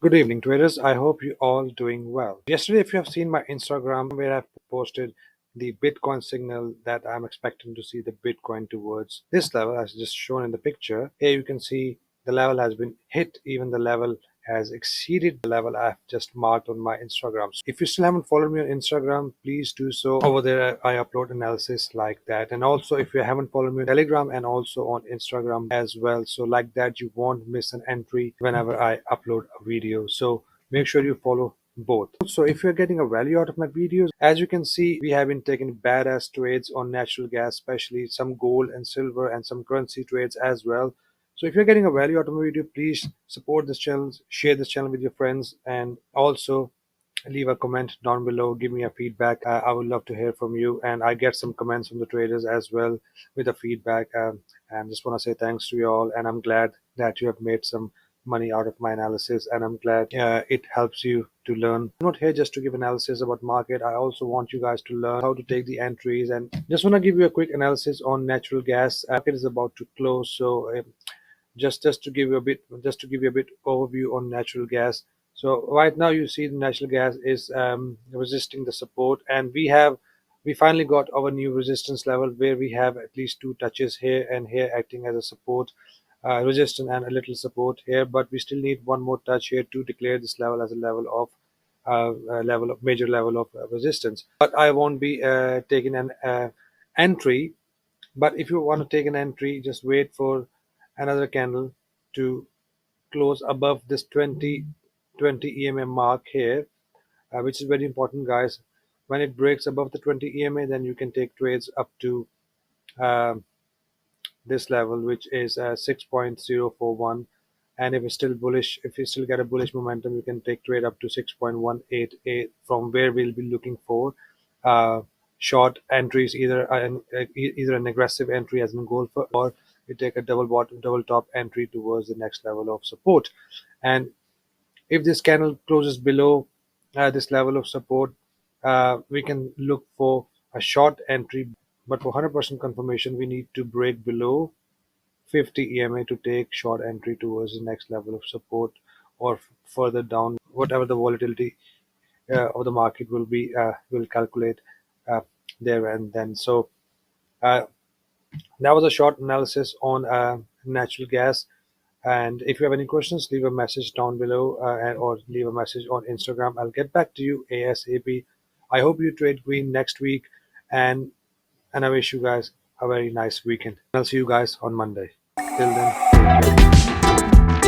Good evening, traders. I hope you all doing well. Yesterday, if you have seen my Instagram where I've posted the Bitcoin signal that I'm expecting to see the Bitcoin towards this level as just shown in the picture. Here you can see the level has been hit, even the level has exceeded the level I've just marked on my Instagram. So if you still haven't followed me on Instagram, please do so. Over there, I upload analysis like that. And also, if you haven't followed me on Telegram and also on Instagram as well, so like that, you won't miss an entry whenever I upload a video. So make sure you follow both. Also, if you're getting a value out of my videos, as you can see, we have been taking badass trades on natural gas, especially some gold and silver and some currency trades as well. So if you're getting a value out of my video, please support this channel, share this channel with your friends, and also leave a comment down below. Give me a feedback. I would love to hear from you, and I get some comments from the traders as well with the feedback. And just want to say thanks to you all, and I'm glad that you have made some money out of my analysis, and I'm glad it helps you to learn. I'm not here just to give analysis about market. I also want you guys to learn how to take the entries, and just want to give you a quick analysis on natural gas. Market is about to close, so just to give you a bit overview on natural gas. So right now you see the natural gas is resisting the support, and we finally got our new resistance level where we have at least two touches here and here acting as a support, resistance and a little support here, but we still need one more touch here to declare this level as a major level of resistance. But I won't be taking an entry. But if you want to take an entry, just wait for another candle to close above this 20 EMA mark here, which is very important, guys. When it breaks above the 20 EMA, then you can take trades up to um this level, which is 6.041. And if it's still bullish, if you still get a bullish momentum, you can take trade up to 6.188, from where we'll be looking for uh, short entries, either an aggressive entry as in gold, or you take a double bottom double top entry towards the next level of support. And if this candle closes below this level of support, we can look for a short entry. But for 100% confirmation, we need to break below 50 EMA to take short entry towards the next level of support, or further down, whatever the volatility of the market will be, will calculate uh, there and then. So uh, that was a short analysis on natural gas. And if you have any questions, leave a message down below, or leave a message on Instagram. I'll get back to you ASAP. I hope you trade green next week, and I wish you guys a very nice weekend. I'll see you guys on Monday. Till then, take care.